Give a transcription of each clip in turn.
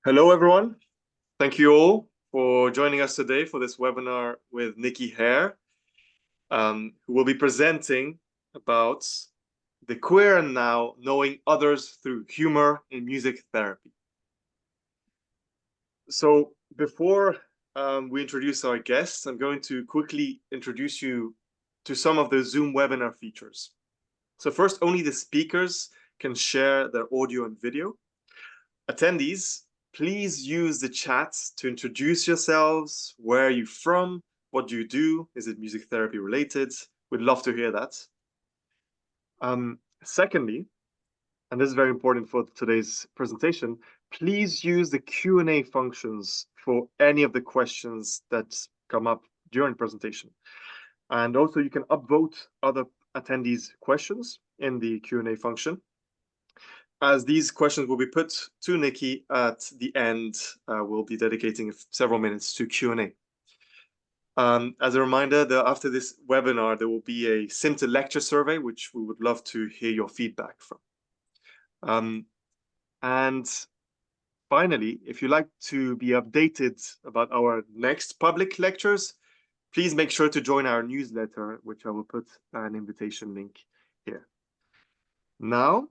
Hello, everyone. Thank you all for joining us today for this webinar with Nicky Haire, who will be presenting about the queer and now knowing others through humor in music therapy. So before we introduce our guests, I'm going to quickly introduce you to some of the Zoom webinar features. So first, only the speakers can share their audio and video. Attendees, please use the chat to introduce yourselves. Where are you from? What do you do? Is it music therapy related? We'd love to hear that. Secondly, and this is very important for today's presentation, please use the Q&A functions for any of the questions that come up during the presentation. And also you can upvote other attendees' questions in the Q&A function. As these questions will be put to Nicky at the end, we'll be dedicating several minutes to Q&A. As a reminder, after this webinar, there will be a symptom lecture survey, which we would love to hear your feedback from. And finally, if you'd like to be updated about our next public lectures, please make sure to join our newsletter, which I will put an invitation link here. Now,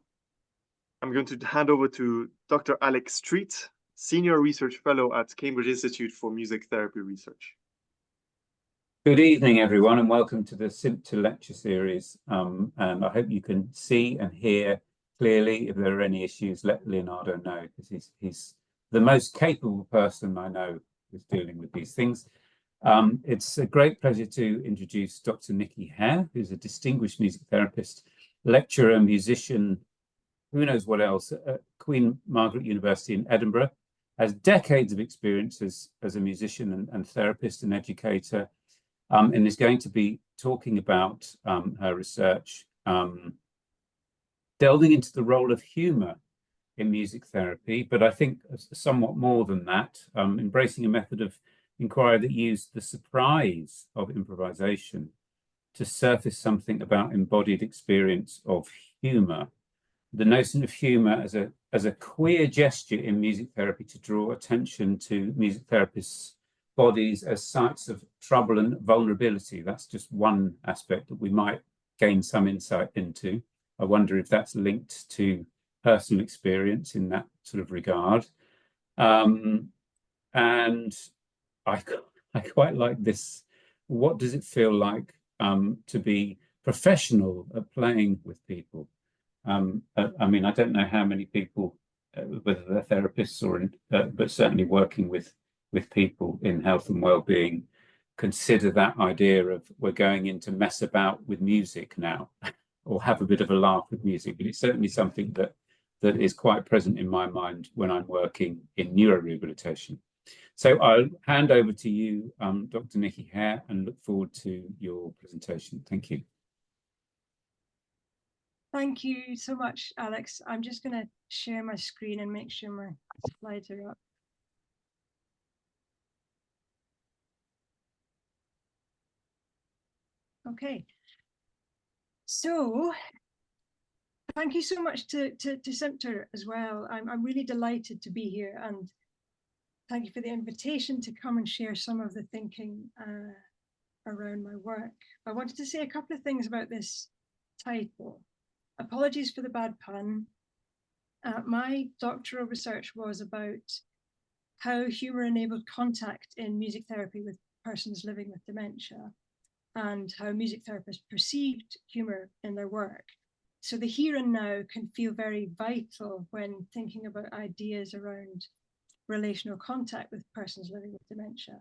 I'm going to hand over to Dr. Alex Street, Senior Research Fellow at Cambridge Institute for Music Therapy Research. Good evening, everyone, and welcome to the Symptom Lecture Series. And I hope you can see and hear clearly. If there are any issues, let Leonardo know, because he's the most capable person I know who's dealing with these things. It's a great pleasure to introduce Dr. Nicky Haire, who's a distinguished music therapist, lecturer, musician, who knows what else, at Queen Margaret University in Edinburgh, has decades of experience as a musician and therapist and educator, and is going to be talking about her research, delving into the role of humour in music therapy, but I think somewhat more than that, embracing a method of inquiry that used the surprise of improvisation to surface something about embodied experience of humour. The notion of humour as a queer gesture in music therapy to draw attention to music therapists' bodies as sites of trouble and vulnerability. That's just one aspect that we might gain some insight into. I wonder if that's linked to personal experience in that sort of regard. And I quite like this. What does it feel like to be professional at playing with people? I mean, I don't know how many people, whether they're therapists or but certainly working with people in health and well-being, consider that idea of we're going in to mess about with music now, or have a bit of a laugh with music. But it's certainly something that is quite present in my mind when I'm working in neurorehabilitation. So I'll hand over to you, Dr. Nicky Haire, and look forward to your presentation. Thank you. Thank you so much, Alex. I'm just going to share my screen and make sure my slides are up. Okay. So thank you so much to Symptom as well. I'm really delighted to be here, and thank you for the invitation to come and share some of the thinking around my work. I wanted to say a couple of things about this title. Apologies for the bad pun. My doctoral research was about how humour enabled contact in music therapy with persons living with dementia, and how music therapists perceived humour in their work. So the here and now can feel very vital when thinking about ideas around relational contact with persons living with dementia.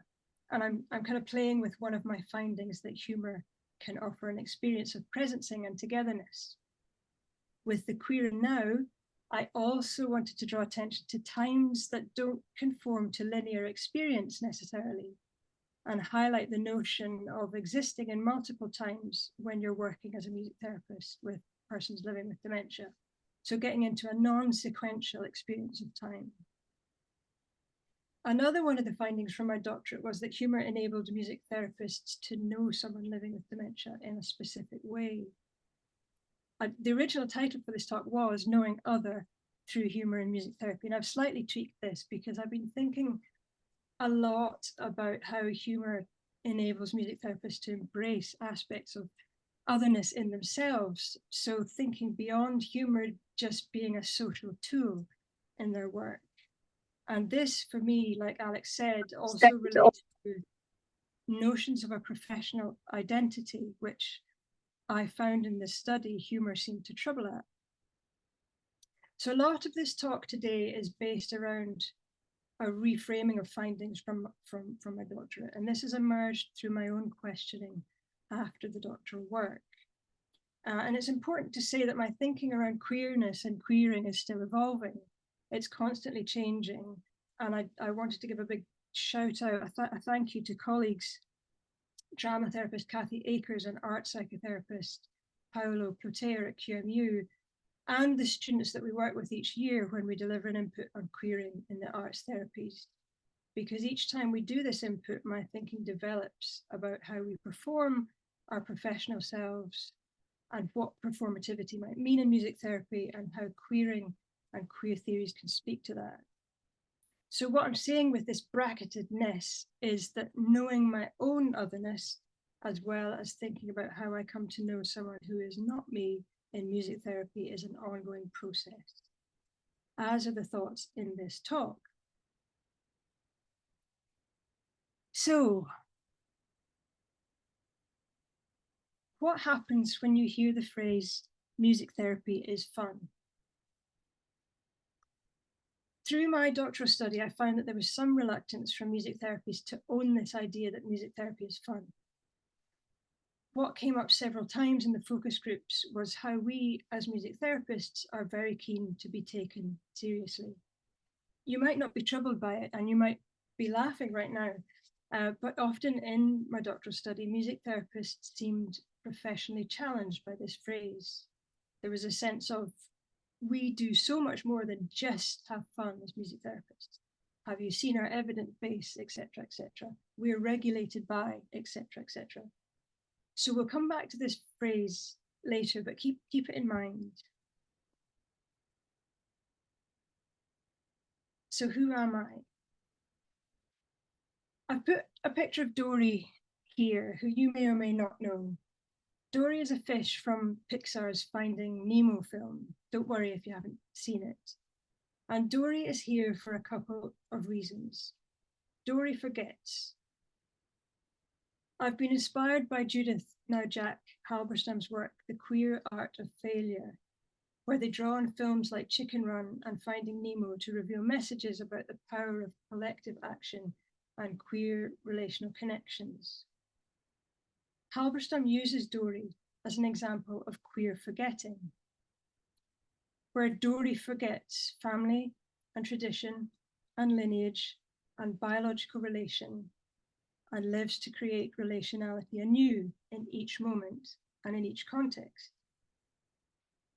And I'm kind of playing with one of my findings, that humour can offer an experience of presencing and togetherness. With the queer and now, I also wanted to draw attention to times that don't conform to linear experience necessarily, and highlight the notion of existing in multiple times when you're working as a music therapist with persons living with dementia. So getting into a non-sequential experience of time. Another one of the findings from my doctorate was that humour enabled music therapists to know someone living with dementia in a specific way. The original title for this talk was Knowing Other, through humour and music therapy. And I've slightly tweaked this because I've been thinking a lot about how humour enables music therapists to embrace aspects of otherness in themselves. So thinking beyond humour just being a social tool in their work. And this, for me, like Alex said, also relates to notions of a professional identity, which I found in this study humour seemed to trouble at. So a lot of this talk today is based around a reframing of findings from my doctorate. And this has emerged through my own questioning after the doctoral work. And it's important to say that my thinking around queerness and queering is still evolving. It's constantly changing. And I wanted to give a big shout out, a thank you to colleagues, drama therapist Kathy Akers and art psychotherapist Paolo Plotea at QMU, and the students that we work with each year when we deliver an input on queering in the arts therapies. Because each time we do this input, my thinking develops about how we perform our professional selves and what performativity might mean in music therapy and how queering and queer theories can speak to that. So what I'm saying with this bracketedness is that knowing my own otherness, as well as thinking about how I come to know someone who is not me in music therapy, is an ongoing process, as are the thoughts in this talk. So, what happens when you hear the phrase music therapy is fun? Through my doctoral study, I found that there was some reluctance from music therapists to own this idea that music therapy is fun. What came up several times in the focus groups was how we, as music therapists, are very keen to be taken seriously. You might not be troubled by it, and you might be laughing right now, but often in my doctoral study, music therapists seemed professionally challenged by this phrase. There was a sense of, we do so much more than just have fun as music therapists. Have you seen our evidence base, etc., etc.? We're regulated by, etc., etc. So we'll come back to this phrase later, but keep it in mind. So who am I? I've put a picture of Dory here, who you may or may not know. Dory is a fish from Pixar's Finding Nemo film. Don't worry if you haven't seen it. And Dory is here for a couple of reasons. Dory forgets. I've been inspired by Judith, now Jack, Halberstam's work, The Queer Art of Failure, where they draw on films like Chicken Run and Finding Nemo to reveal messages about the power of collective action and queer relational connections. Halberstam uses Dory as an example of queer forgetting, where Dory forgets family and tradition and lineage and biological relation and lives to create relationality anew in each moment and in each context.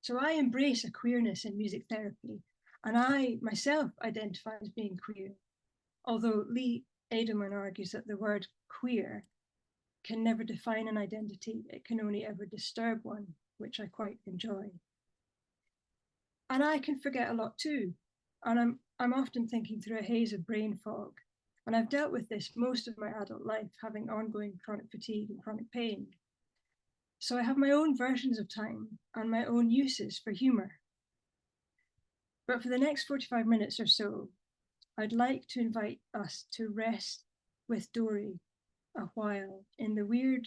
So I embrace a queerness in music therapy, and I myself identify as being queer, although Lee Edelman argues that the word queer can never define an identity, it can only ever disturb one, which I quite enjoy. And I can forget a lot too, and I'm often thinking through a haze of brain fog, and I've dealt with this most of my adult life, having ongoing chronic fatigue and chronic pain. So I have my own versions of time and my own uses for humour. But for the next 45 minutes or so, I'd like to invite us to rest with Dory a while in the weird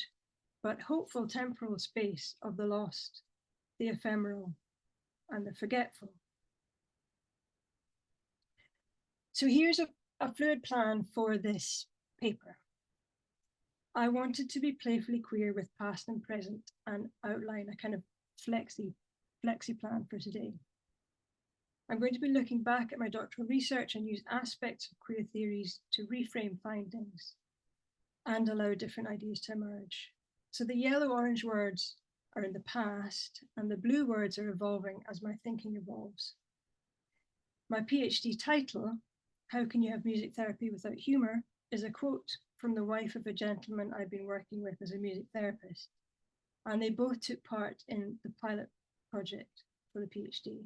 but hopeful temporal space of the lost, the ephemeral, and the forgetful. So here's a fluid plan for this paper. I wanted to be playfully queer with past and present and outline a kind of flexi plan for today. I'm going to be looking back at my doctoral research and use aspects of queer theories to reframe findings and allow different ideas to emerge. So the yellow-orange words are in the past and the blue words are evolving as my thinking evolves. My PhD title, How Can You Have Music Therapy Without Humour, is a quote from the wife of a gentleman I've been working with as a music therapist. And they both took part in the pilot project for the PhD.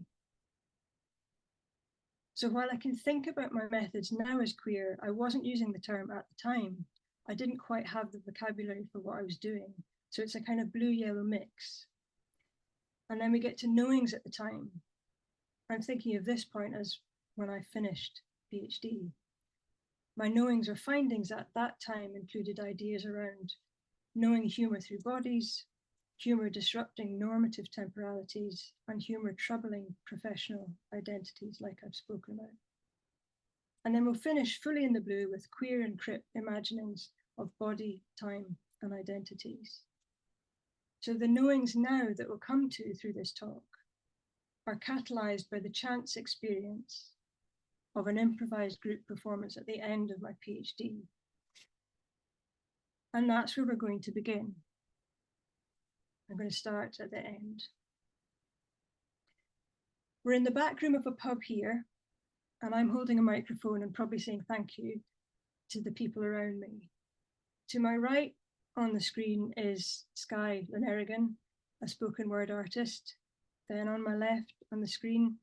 So while I can think about my methods now as queer, I wasn't using the term at the time. I didn't quite have the vocabulary for what I was doing. So it's a kind of blue-yellow mix. And then we get to knowings at the time. I'm thinking of this point as when I finished PhD. My knowings or findings at that time included ideas around knowing humour through bodies, humour disrupting normative temporalities, and humour troubling professional identities, like I've spoken about. And then we'll finish fully in the blue with queer and crip imaginings of body, time, and identities. So the knowings now that we'll come to through this talk are catalysed by the chance experience of an improvised group performance at the end of my PhD. And that's where we're going to begin. I'm going to start at the end. We're in the back room of a pub here, and I'm holding a microphone and probably saying thank you to the people around me. To my right on the screen is Skye Lanerigan, a spoken word artist. Then on my left on the screen,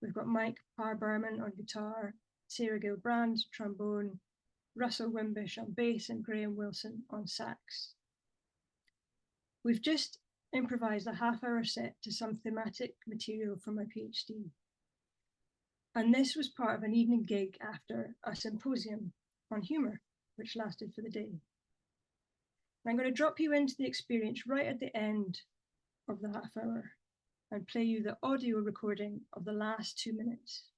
we've got Mike Parberman on guitar, Sarah Gilbrand, trombone, Russell Wimbish on bass, and Graham Wilson on sax. We've just improvised a half-hour set to some thematic material from my PhD. And this was part of an evening gig after a symposium on humour, which lasted for the day. And I'm going to drop you into the experience right at the end of the half hour and play you the audio recording of the last 2 minutes.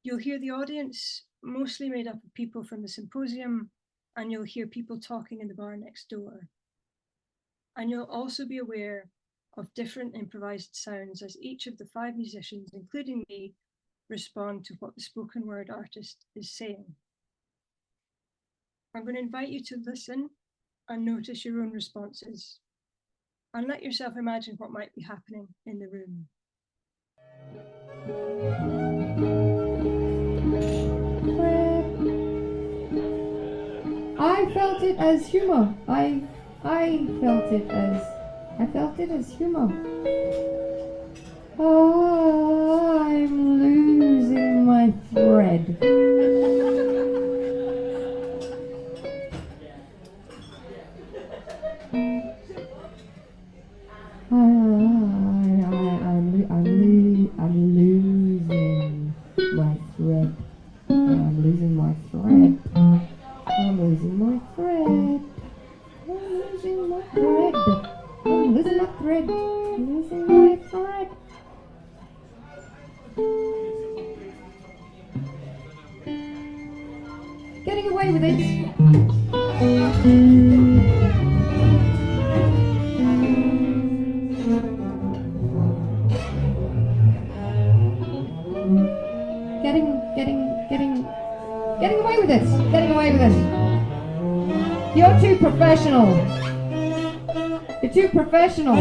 You'll hear the audience mostly made up of people from the symposium, and you'll hear people talking in the bar next door. And you'll also be aware of different improvised sounds as each of the 5 musicians, including me, respond to what the spoken word artist is saying. I'm going to invite you to listen and notice your own responses, and let yourself imagine what might be happening in the room. I felt it as humor. I felt it as humor. I'm losing my thread. I'm losing my thread. I'm losing my thread. I'm losing my thread. I'm losing my thread. I'm losing my thread. I'm losing my thread. Getting away with it. Getting away with it. Getting away with it. You're too professional. You're too professional.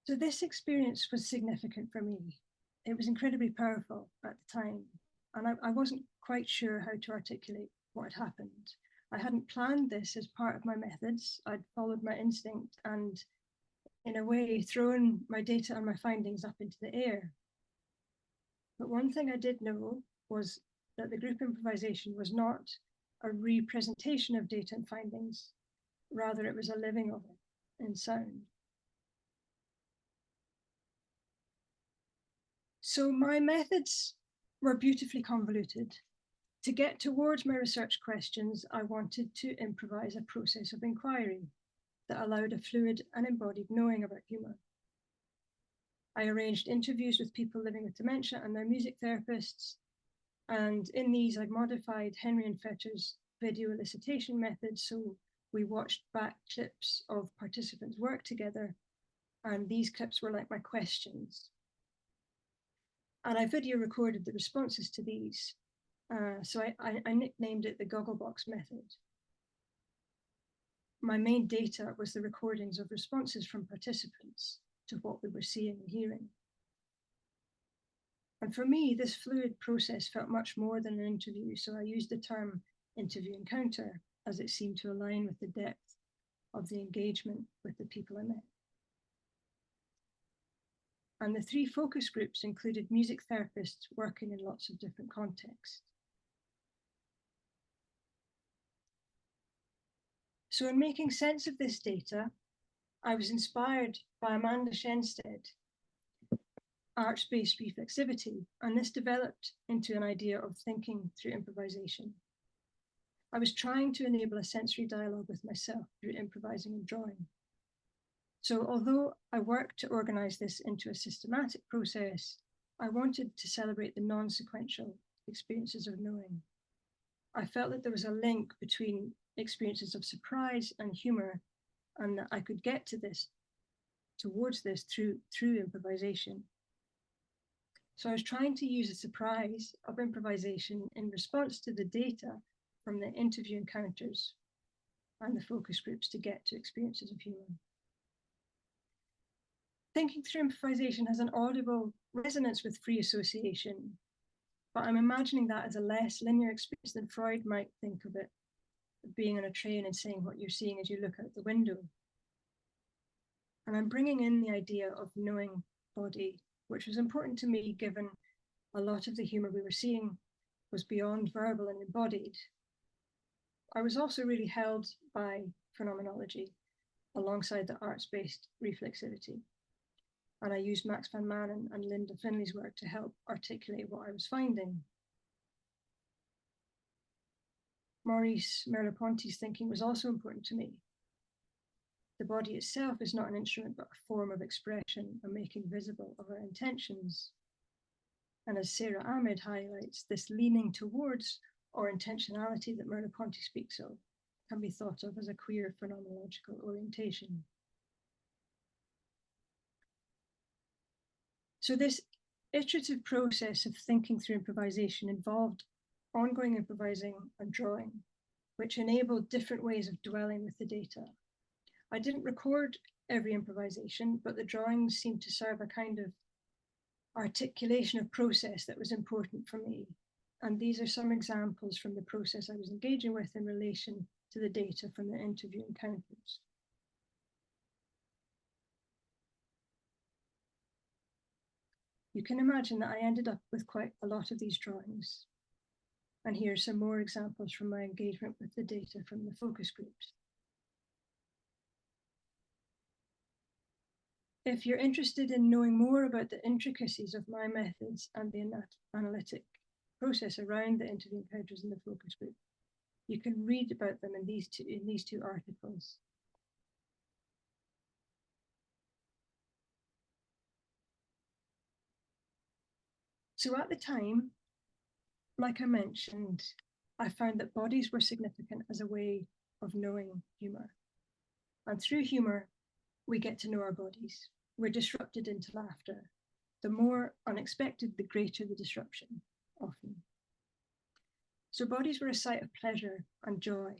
So this experience was significant for me. It was incredibly powerful at the time, and I wasn't quite sure how to articulate what had happened. I hadn't planned this as part of my methods. I'd followed my instinct and, in a way, thrown my data and my findings up into the air. But one thing I did know was that the group improvisation was not a representation of data and findings. Rather, it was a living of it in sound. So my methods were beautifully convoluted. To get towards my research questions, I wanted to improvise a process of inquiry that allowed a fluid and embodied knowing about humour. I arranged interviews with people living with dementia and their music therapists, and in these I've modified Henry and Fetter's video elicitation method, so we watched back clips of participants work together, and these clips were like my questions. And I video recorded the responses to these. So I nicknamed it the Gogglebox method. My main data was the recordings of responses from participants to what we were seeing and hearing. And for me, this fluid process felt much more than an interview, so I used the term interview encounter as it seemed to align with the depth of the engagement with the people I met. And the 3 focus groups included music therapists working in lots of different contexts. So in making sense of this data, I was inspired by Amanda Shenstead, arts-based reflexivity, and this developed into an idea of thinking through improvisation. I was trying to enable a sensory dialogue with myself through improvising and drawing. So although I worked to organize this into a systematic process, I wanted to celebrate the non-sequential experiences of knowing. I felt that there was a link between experiences of surprise and humor, and that I could get to this, towards this through improvisation. So I was trying to use the surprise of improvisation in response to the data from the interview encounters and the focus groups to get to experiences of humor. Thinking through improvisation has an audible resonance with free association, but I'm imagining that as a less linear experience than Freud might think of it, being on a train and saying what you're seeing as you look out the window. And I'm bringing in the idea of knowing body, which was important to me given a lot of the humor we were seeing was beyond verbal and embodied. I was also really held by phenomenology alongside the arts-based reflexivity. And I used Max van Manen and Linda Finley's work to help articulate what I was finding. Maurice Merleau-Ponty's thinking was also important to me. The body itself is not an instrument, but a form of expression and making visible of our intentions. And as Sarah Ahmed highlights, this leaning towards or intentionality that Merleau-Ponty speaks of can be thought of as a queer phenomenological orientation. So this iterative process of thinking through improvisation involved ongoing improvising and drawing, which enabled different ways of dwelling with the data. I didn't record every improvisation, but the drawings seemed to serve a kind of articulation of process that was important for me. And these are some examples from the process I was engaging with in relation to the data from the interview encounters. You can imagine that I ended up with quite a lot of these drawings. And here are some more examples from my engagement with the data from the focus groups. If you're interested in knowing more about the intricacies of my methods and the analytic process around the interview encounters in the focus group, you can read about them in these two articles. So at the time, like I mentioned, I found that bodies were significant as a way of knowing humor. And through humor, we get to know our bodies. We're disrupted into laughter. The more unexpected, the greater the disruption, often. So bodies were a site of pleasure and joy.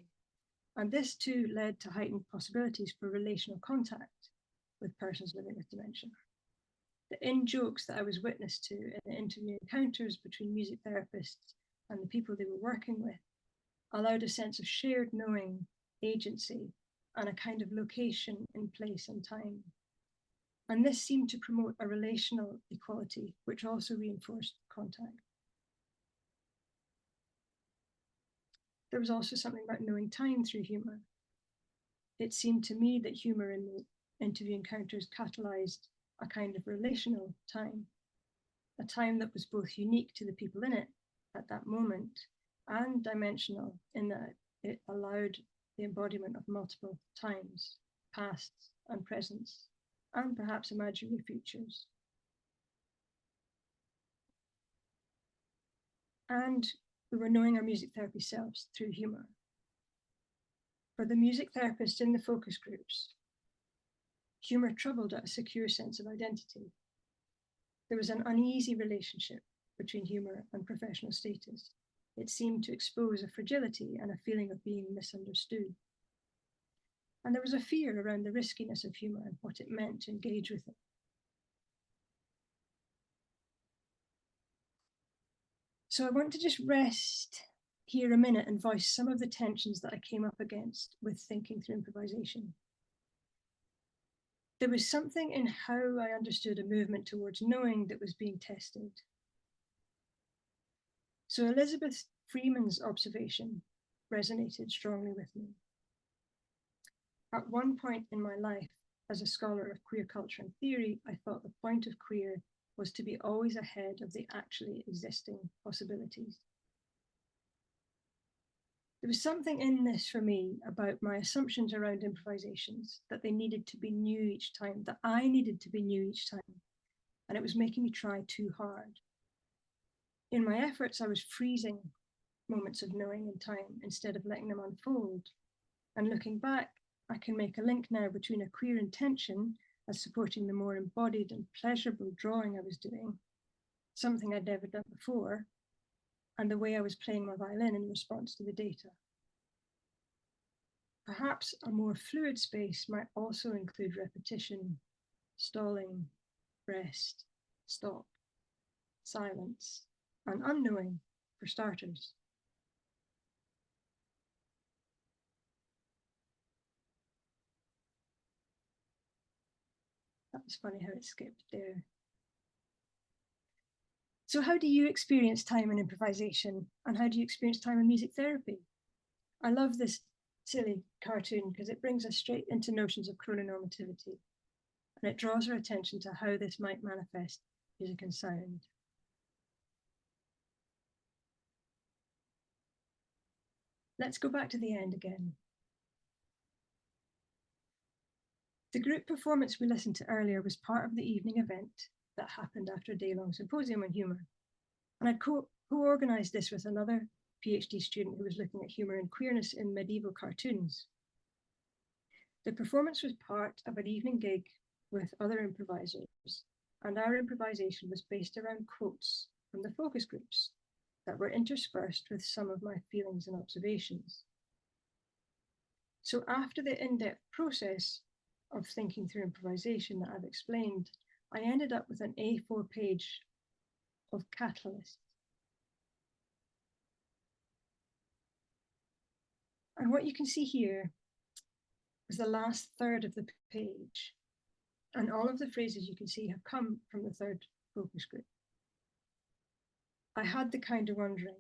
And this too led to heightened possibilities for relational contact with persons living with dementia. The in-jokes that I was witness to in the interview encounters between music therapists and the people they were working with allowed a sense of shared knowing, agency, and a kind of location in place and time. And this seemed to promote a relational equality, which also reinforced contact. There was also something about knowing time through humor. It seemed to me that humor in the interview encounters catalyzed a kind of relational time, a time that was both unique to the people in it at that moment and dimensional in that it allowed the embodiment of multiple times, pasts and presents, and perhaps imaginary futures. And we were knowing our music therapy selves through humour. For the music therapists in the focus groups, humour troubled at a secure sense of identity. There was an uneasy relationship between humour and professional status. It seemed to expose a fragility and a feeling of being misunderstood. And there was a fear around the riskiness of humour and what it meant to engage with it. So I want to just rest here a minute and voice some of the tensions that I came up against with thinking through improvisation. There was something in how I understood a movement towards knowing that was being tested. So Elizabeth Freeman's observation resonated strongly with me. At one point in my life, as a scholar of queer culture and theory, I thought the point of queer was to be always ahead of the actually existing possibilities. There was something in this for me about my assumptions around improvisations, that they needed to be new each time, that I needed to be new each time, and it was making me try too hard. In my efforts, I was freezing moments of knowing in time instead of letting them unfold. And looking back, I can make a link now between a queer intention as supporting the more embodied and pleasurable drawing I was doing, something I'd never done before, and the way I was playing my violin in response to the data. Perhaps a more fluid space might also include repetition, stalling, rest, stop, silence, and unknowing for starters. That was funny how it skipped there. So how do you experience time in improvisation, and how do you experience time in music therapy? I love this silly cartoon because it brings us straight into notions of chrononormativity, and it draws our attention to how this might manifest music and sound. Let's go back to the end again. The group performance we listened to earlier was part of the evening event that happened after a day-long symposium on humour. And I co-organised this with another PhD student who was looking at humour and queerness in medieval cartoons. The performance was part of an evening gig with other improvisers, and our improvisation was based around quotes from the focus groups that were interspersed with some of my feelings and observations. So after the in-depth process of thinking through improvisation that I've explained, I ended up with an A4 page of catalysts. And what you can see here is the last third of the page. And all of the phrases you can see have come from the third focus group. I had the kind of wondering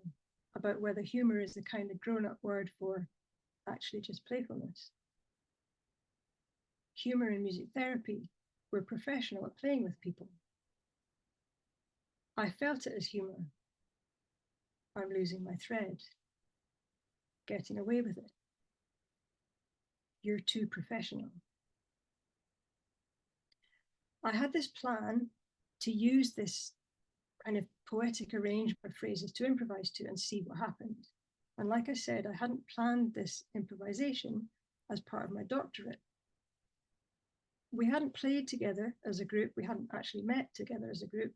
about whether humour is the kind of grown-up word for actually just playfulness. Humour in music therapy, we're professional at playing with people. I felt it as humour. I'm losing my thread, getting away with it. You're too professional. I had this plan to use this kind of poetic arrangement of phrases to improvise to and see what happened. And like I said, I hadn't planned this improvisation as part of my doctorate. We hadn't played together as a group, we hadn't actually met together as a group,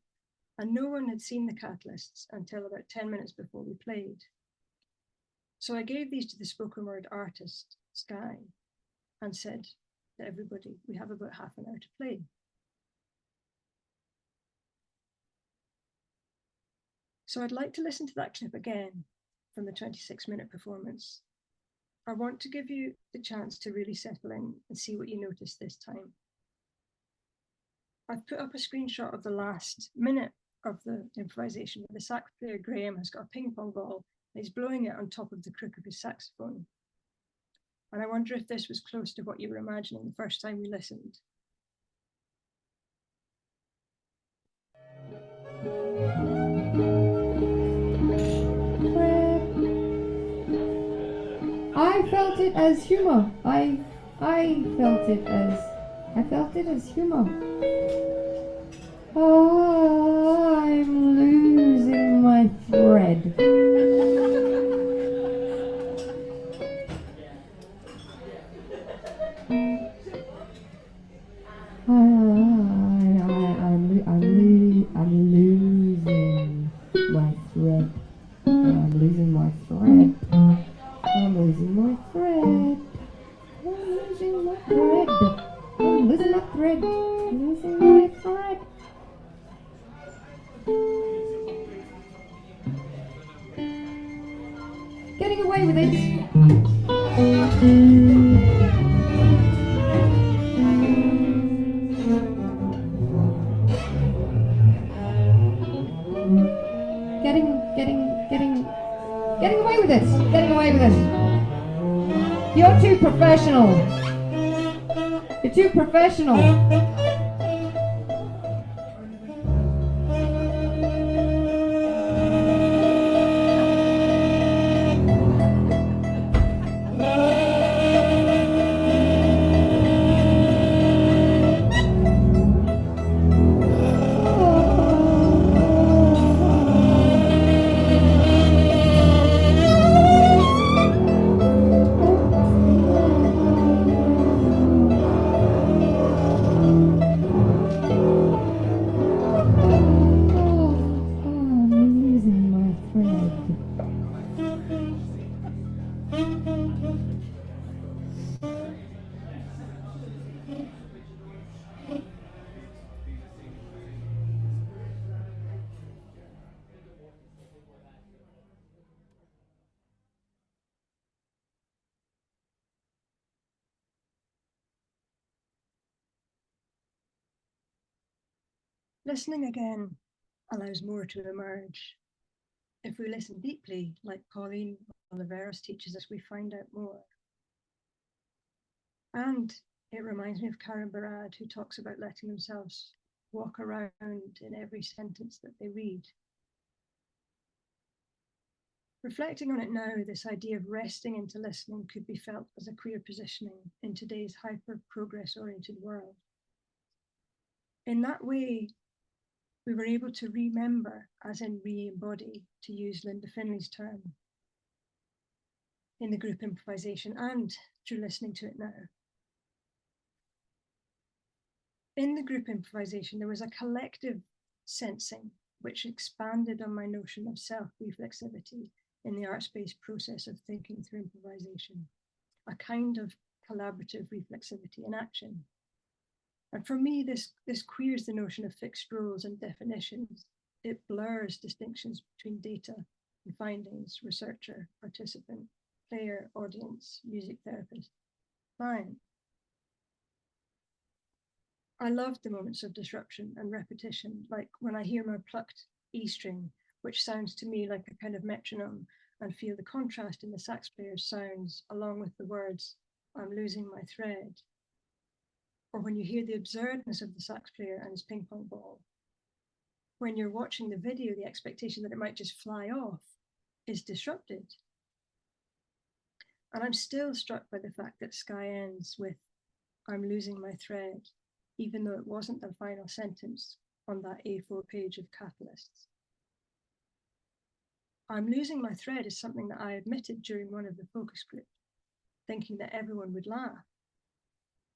and no one had seen the catalysts until about 10 minutes before we played. So I gave these to the spoken word artist, Sky, and said to everybody, we have about half an hour to play. So I'd like to listen to that clip again from the 26-minute performance. I want to give you the chance to really settle in and see what you notice this time. I've put up a screenshot of the last minute of the improvisation where the sax player Graham has got a ping pong ball and he's blowing it on top of the crook of his saxophone. And I wonder if this was close to what you were imagining the first time we listened. Crip. I felt it as humor. I felt it as humor. Oh, I'm losing my thread. I'm losing my thread. I'm losing my thread. I'm losing my thread. I'm losing my thread. I'm losing my thread. I'm losing my thread. Getting away with it. Getting away with it. Getting away with it. You're too professional. You're too professional. Listening again allows more to emerge. If we listen deeply, like Pauline Oliveros teaches us, we find out more. And it reminds me of Karen Barad, who talks about letting themselves walk around in every sentence that they read. Reflecting on it now, this idea of resting into listening could be felt as a queer positioning in today's hyper-progress-oriented world. In that way, we were able to remember, as in re-embody, to use Linda Finley's term, in the group improvisation and through listening to it now. In the group improvisation, there was a collective sensing which expanded on my notion of self-reflexivity in the arts-based process of thinking through improvisation, a kind of collaborative reflexivity in action. And for me, this queers the notion of fixed roles and definitions. It blurs distinctions between data and findings, researcher, participant, player, audience, music therapist, client. I loved the moments of disruption and repetition, like when I hear my plucked E string, which sounds to me like a kind of metronome, and feel the contrast in the sax player's sounds, along with the words, "I'm losing my thread." Or when you hear the absurdness of the sax player and his ping pong ball. When you're watching the video, the expectation that it might just fly off is disrupted. And I'm still struck by the fact that Sky ends with, "I'm losing my thread," even though it wasn't the final sentence on that A4 page of catalysts. "I'm losing my thread" is something that I admitted during one of the focus groups, thinking that everyone would laugh.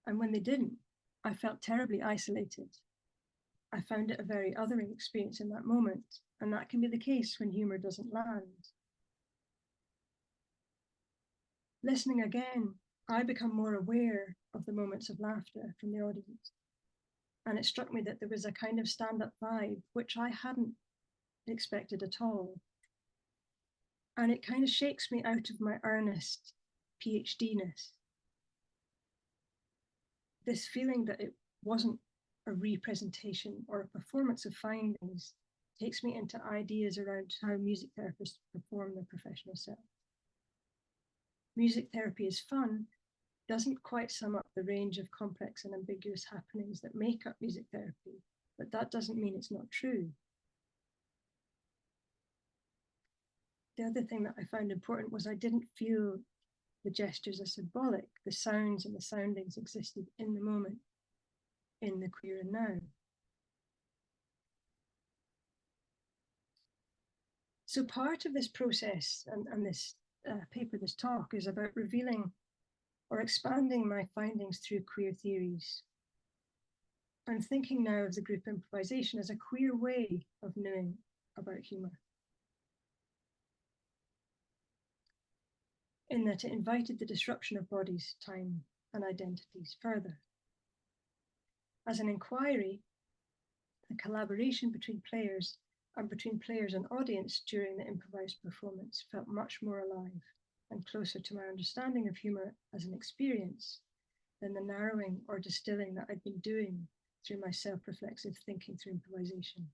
And when they didn't, I felt terribly isolated. I found it a very othering experience in that moment, and that can be the case when humour doesn't land. Listening again, I become more aware of the moments of laughter from the audience. And it struck me that there was a kind of stand-up vibe, which I hadn't expected at all. And it kind of shakes me out of my earnest PhD-ness. This feeling that it wasn't a representation or a performance of findings takes me into ideas around how music therapists perform their professional self. Music therapy is fun doesn't quite sum up the range of complex and ambiguous happenings that make up music therapy, but that doesn't mean it's not true. The other thing that I found important was I didn't feel The gestures are symbolic. The sounds and the soundings existed in the moment, in the queer and now. So part of this process and this paper, this talk, is about revealing or expanding my findings through queer theories. I'm thinking now of the group improvisation as a queer way of knowing about humour, in that it invited the disruption of bodies, time, and identities further. As an inquiry, the collaboration between players and audience during the improvised performance felt much more alive and closer to my understanding of humour as an experience than the narrowing or distilling that I'd been doing through my self-reflexive thinking through improvisation.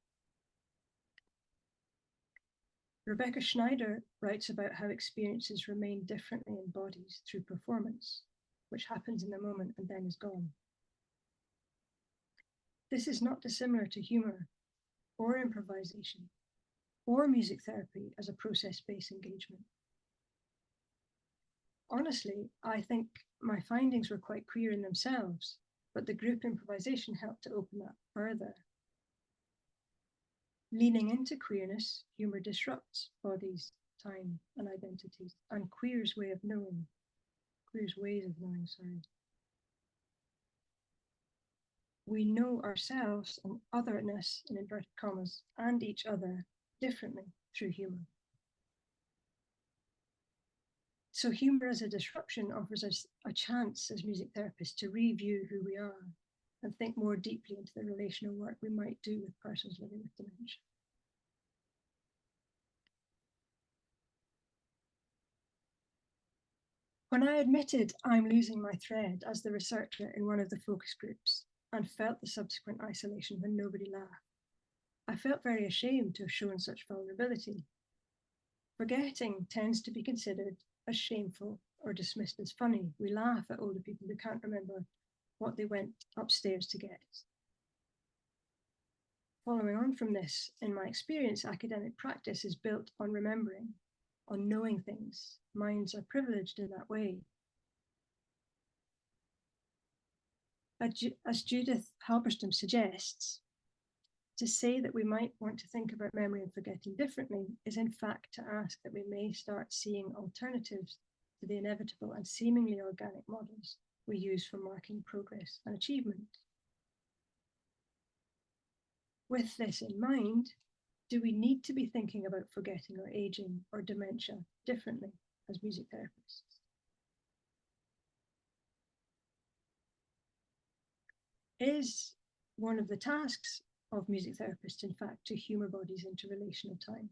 Rebecca Schneider writes about how experiences remain differently in bodies through performance, which happens in the moment and then is gone. This is not dissimilar to humour or improvisation or music therapy as a process-based engagement. Honestly, I think my findings were quite queer in themselves, but the group improvisation helped to open that further. Leaning into queerness, humour disrupts bodies, time, and identities, and queer's ways of knowing, We know ourselves and otherness, in inverted commas, and each other differently through humour. So humour as a disruption offers us a chance as music therapists to review who we are and think more deeply into the relational work we might do with persons living with dementia. When I admitted I'm losing my thread as the researcher in one of the focus groups and felt the subsequent isolation when nobody laughed, I felt very ashamed to have shown such vulnerability. Forgetting tends to be considered as shameful or dismissed as funny. We laugh at older people who can't remember what they went upstairs to get. Following on from this, in my experience, academic practice is built on remembering, on knowing things. Minds are privileged in that way. As Judith Halberstam suggests, to say that we might want to think about memory and forgetting differently is in fact to ask that we may start seeing alternatives to the inevitable and seemingly organic models we use for marking progress and achievement. With this in mind, do we need to be thinking about forgetting or aging or dementia differently as music therapists? Is one of the tasks of music therapists, in fact, to humour bodies into relational time?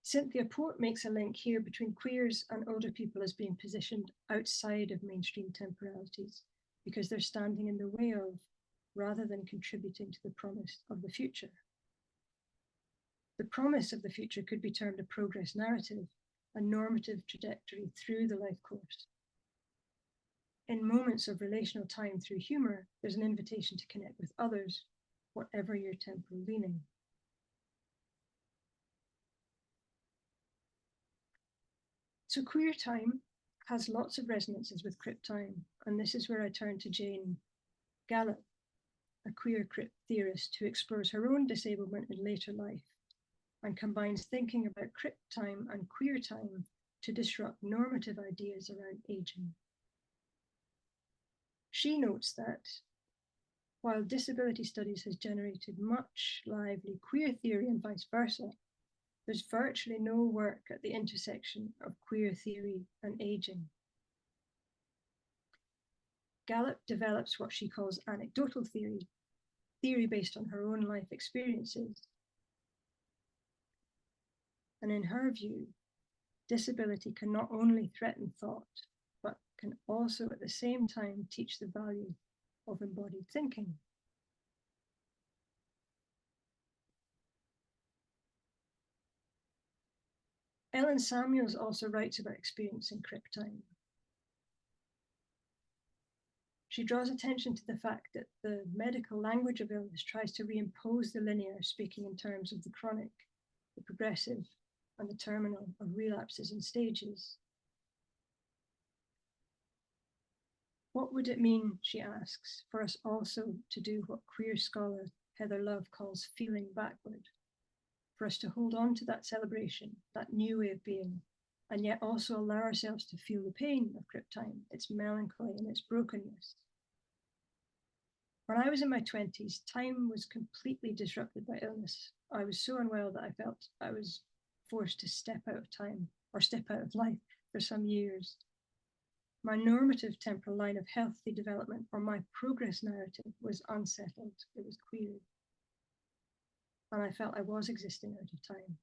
Cynthia Port makes a link here between queers and older people as being positioned outside of mainstream temporalities because they're standing in the way of, rather than contributing to the promise of the future. The promise of the future could be termed a progress narrative, a normative trajectory through the life course. In moments of relational time through humour, there's an invitation to connect with others, whatever your temporal leaning. So queer time has lots of resonances with crip time, and this is where I turn to Jane Gallop, a queer crip theorist who explores her own disablement in later life and combines thinking about crip time and queer time to disrupt normative ideas around aging. She notes that while disability studies has generated much lively queer theory and vice versa, there's virtually no work at the intersection of queer theory and aging. Gallop develops what she calls anecdotal theory, theory based on her own life experiences. And in her view, disability can not only threaten thought, but can also at the same time teach the value of embodied thinking. Ellen Samuels also writes about experiencing crip time. She draws attention to the fact that the medical language of illness tries to reimpose the linear, speaking in terms of the chronic, the progressive, and the terminal of relapses and stages. What would it mean, she asks, for us also to do what queer scholar Heather Love calls feeling backward, for us to hold on to that celebration, that new way of being, and yet also allow ourselves to feel the pain of crip time, its melancholy and its brokenness. When I was in my 20s, time was completely disrupted by illness. I was so unwell that I felt I was forced to step out of time or step out of life for some years. My normative temporal line of healthy development, or my progress narrative, was unsettled. It was queered. And I felt I was existing out of time.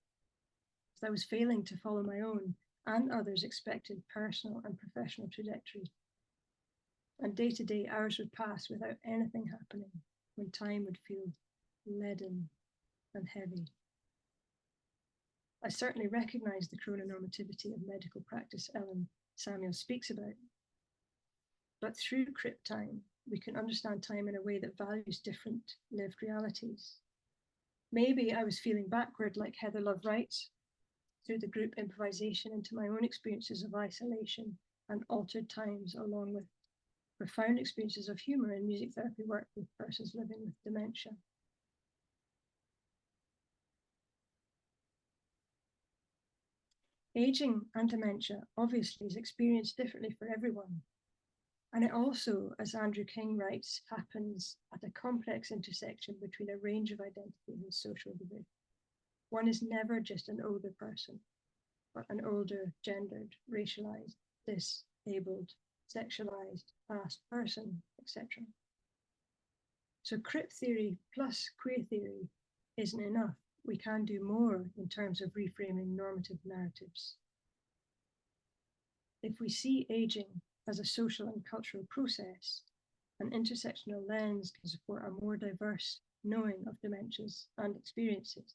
That I was failing to follow my own and others' expected personal and professional trajectory. And day to day, hours would pass without anything happening, when time would feel leaden and heavy. I certainly recognize the chrononormativity of medical practice Ellen Samuel speaks about. But through crip time, we can understand time in a way that values different lived realities. Maybe I was feeling backward, like Heather Love writes, through the group improvisation into my own experiences of isolation and altered times, along with profound experiences of humour in music therapy work with persons living with dementia. Aging and dementia obviously is experienced differently for everyone. And it also, as Andrew King writes, happens at a complex intersection between a range of identities and social division. One is never just an older person, but an older, gendered, racialized, disabled, sexualized, past person, etc. So crip theory plus queer theory isn't enough. We can do more in terms of reframing normative narratives. If we see aging as a social and cultural process, an intersectional lens can support a more diverse knowing of dementias and experiences.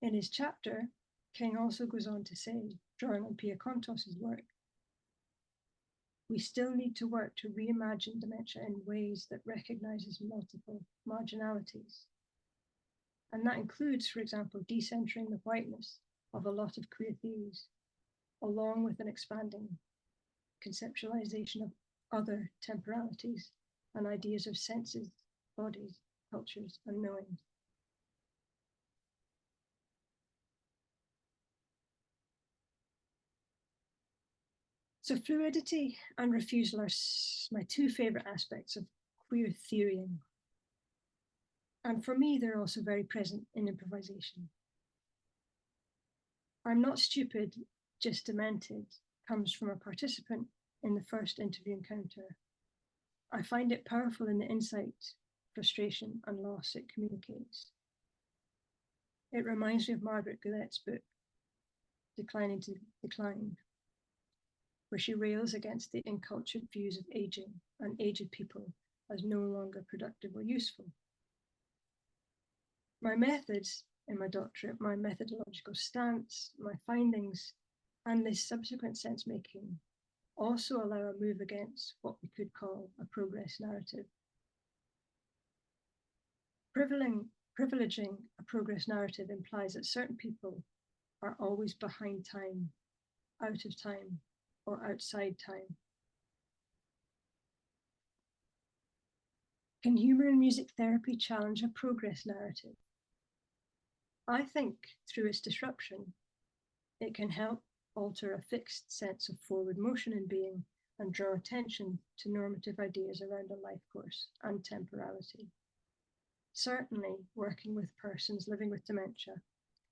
In his chapter, King also goes on to say, drawing on Pia Kontos' work, we still need to work to reimagine dementia in ways that recognizes multiple marginalities. And that includes, for example, decentering the whiteness of a lot of queer theories, along with an expanding conceptualization of other temporalities and ideas of senses, bodies, cultures, and knowing. So fluidity and refusal are my two favorite aspects of queer theorying. And for me, they're also very present in improvisation. I'm not stupid, just demented comes from a participant in the first interview encounter. I find it powerful in the insight, frustration, and loss it communicates. It reminds me of Margaret Goulet's book, Declining to Decline, where she rails against the encultured views of aging and aged people as no longer productive or useful. My methods in my doctorate, my methodological stance, my findings, and this subsequent sense-making also allow a move against what we could call a progress narrative. Privileging a progress narrative implies that certain people are always behind time, out of time, or outside time. Can humour and music therapy challenge a progress narrative? I think through its disruption, it can help alter a fixed sense of forward motion in being and draw attention to normative ideas around a life course and temporality. Certainly, working with persons living with dementia,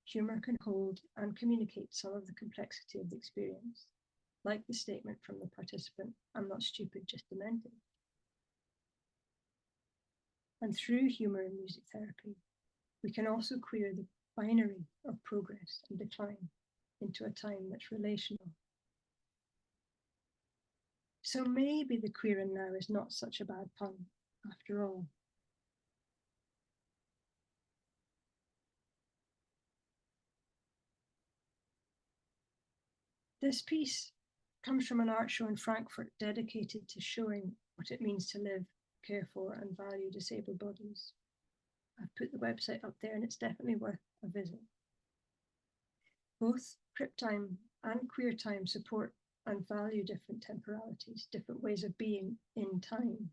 humour can hold and communicate some of the complexity of the experience, like the statement from the participant, "I'm not stupid, just demented." And through humour and music therapy, we can also queer the binary of progress and decline into a time that's relational. So maybe the queer and now is not such a bad pun after all. This piece comes from an art show in Frankfurt dedicated to showing what it means to live, care for, and value disabled bodies. I've put the website up there and it's definitely worth a visit. Both crip time and queer time support and value different temporalities, different ways of being in time.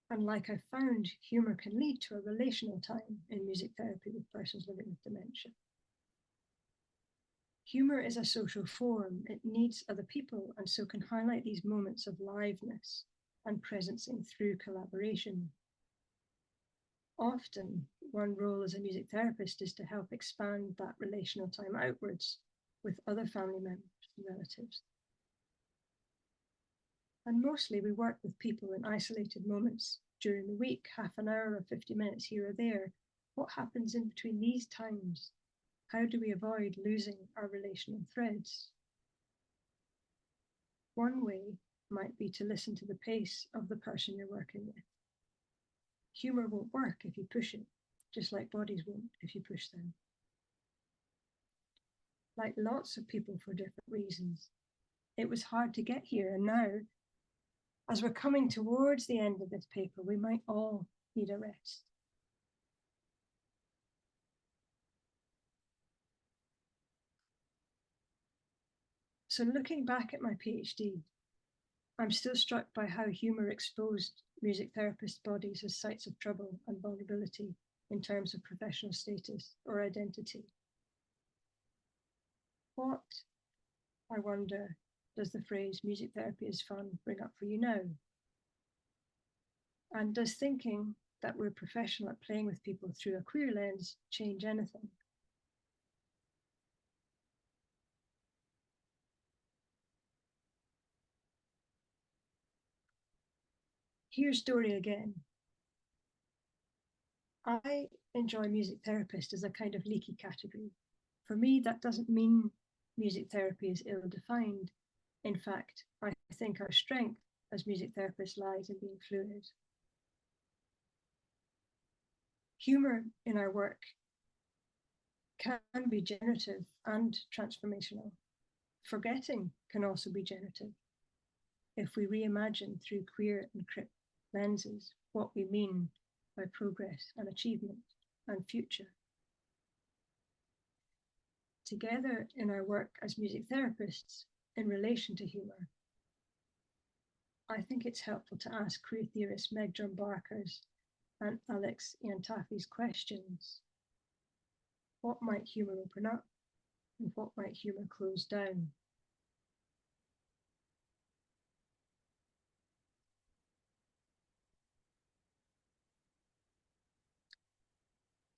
And like I found, humour can lead to a relational time in music therapy with persons living with dementia. Humour is a social form. It needs other people and so can highlight these moments of liveness and presencing through collaboration. Often, one role as a music therapist is to help expand that relational time outwards with other family members and relatives. And mostly we work with people in isolated moments during the week, half an hour or 50 minutes here or there. What happens in between these times? How do we avoid losing our relational threads? One way might be to listen to the pace of the person you're working with. Humour won't work if you push it, just like bodies won't if you push them. Like lots of people for different reasons. It was hard to get here, and now, as we're coming towards the end of this paper, we might all need a rest. So looking back at my PhD, I'm still struck by how humour exposed music therapist bodies as sites of trouble and vulnerability in terms of professional status or identity. What, I wonder, does the phrase music therapy is fun bring up for you now? And does thinking that we're professional at playing with people through a queer lens change anything? Here's Dory again. I enjoy music therapist as a kind of leaky category. For me, that doesn't mean music therapy is ill-defined. In fact, I think our strength as music therapists lies in being fluid. Humour in our work can be generative and transformational. Forgetting can also be generative if we reimagine through queer and crip lenses what we mean by progress and achievement and future. Together in our work as music therapists in relation to humour, I think it's helpful to ask queer theorists Meg John Barker's and Alex Iantafi's questions. What might humour open up and what might humour close down?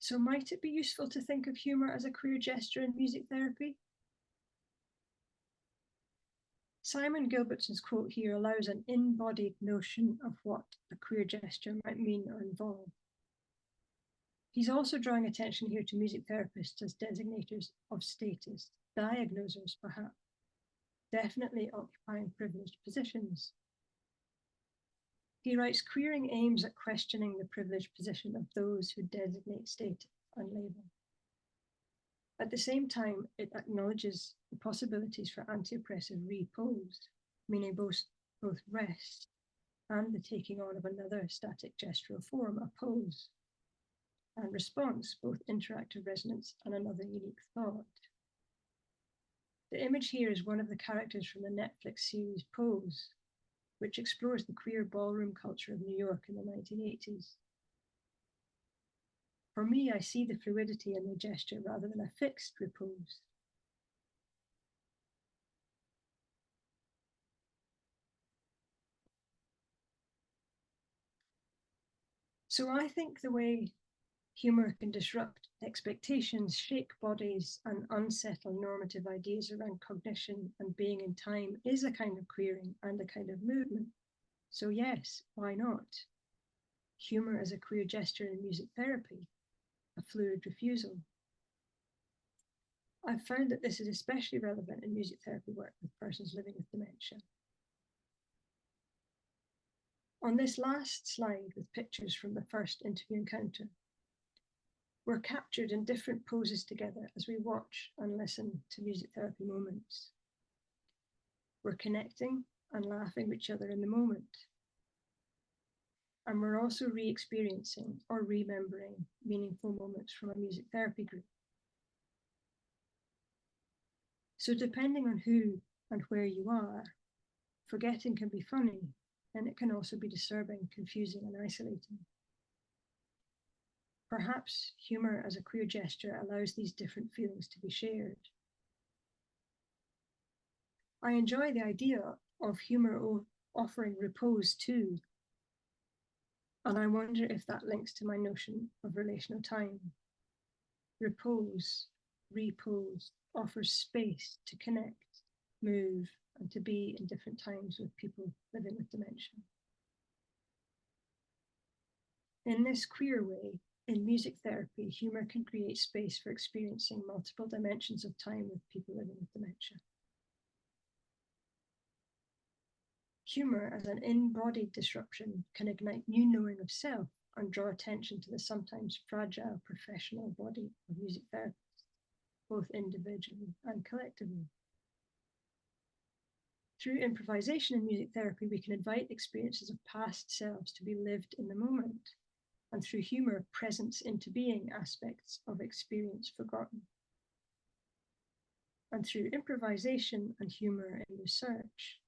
So might it be useful to think of humour as a queer gesture in music therapy? Simon Gilbertson's quote here allows an embodied notion of what a queer gesture might mean or involve. He's also drawing attention here to music therapists as designators of status, diagnosers perhaps, definitely occupying privileged positions. He writes, queering aims at questioning the privileged position of those who designate status and label. At the same time, it acknowledges the possibilities for anti-oppressive repose, meaning both rest and the taking on of another static gestural form, a pose, and response, both interactive resonance and another unique thought. The image here is one of the characters from the Netflix series Pose, which explores the queer ballroom culture of New York in the 1980s. For me, I see the fluidity in the gesture rather than a fixed repose. So I think the way humour can disrupt expectations, shake bodies, and unsettle normative ideas around cognition and being in time is a kind of queering and a kind of movement. So yes, why not? Humour as a queer gesture in music therapy, a fluid refusal. I've found that this is especially relevant in music therapy work with persons living with dementia. On this last slide with pictures from the first interview encounter, we're captured in different poses together as we watch and listen to music therapy moments. We're connecting and laughing with each other in the moment. And we're also re-experiencing or remembering meaningful moments from a music therapy group. So depending on who and where you are, forgetting can be funny, and it can also be disturbing, confusing, and isolating. Perhaps humour as a queer gesture allows these different feelings to be shared. I enjoy the idea of humour offering repose too, and I wonder if that links to my notion of relational time. Repose, repose, offers space to connect, move, and to be in different times with people living with dementia. In this queer way, in music therapy, humour can create space for experiencing multiple dimensions of time with people living with dementia. Humour as an embodied disruption can ignite new knowing of self and draw attention to the sometimes fragile professional body of music therapists, both individually and collectively. Through improvisation in music therapy, we can invite experiences of past selves to be lived in the moment, and through humour, presence into being aspects of experience forgotten. And through improvisation and humour in research,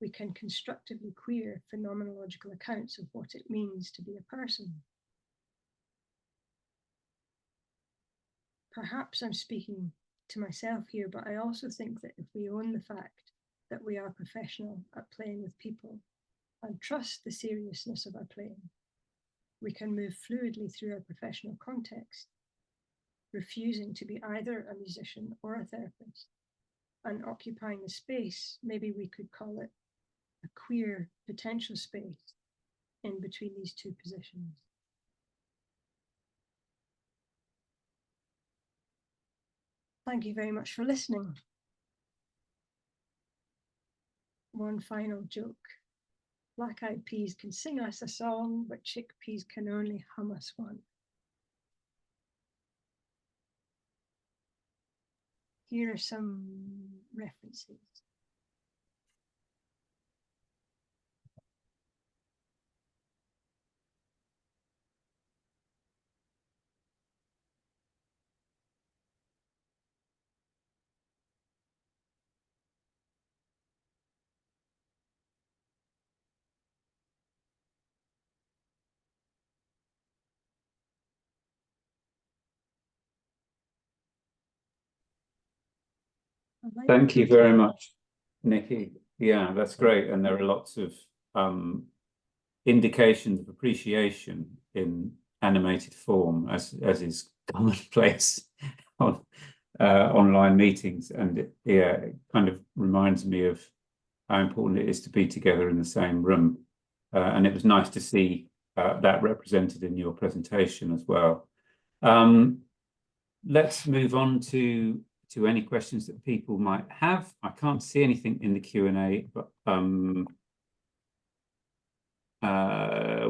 we can constructively queer phenomenological accounts of what it means to be a person. Perhaps I'm speaking to myself here, but I also think that if we own the fact that we are professional at playing with people and trust the seriousness of our playing, we can move fluidly through our professional context, refusing to be either a musician or a therapist, and occupying the space, maybe we could call it a queer potential space in between these two positions. Thank you very much for listening. One final joke. Black-eyed peas can sing us a song, but chickpeas can only hum us one. Here are some references. Thank you very much, Nicky. Yeah, that's great. And there are lots of indications of appreciation in animated form, as is commonplace on online meetings. And it kind of reminds me of how important it is to be together in the same room. And it was nice to see that represented in your presentation as well. Let's move on to any questions that people might have. I can't see anything in the Q&A, but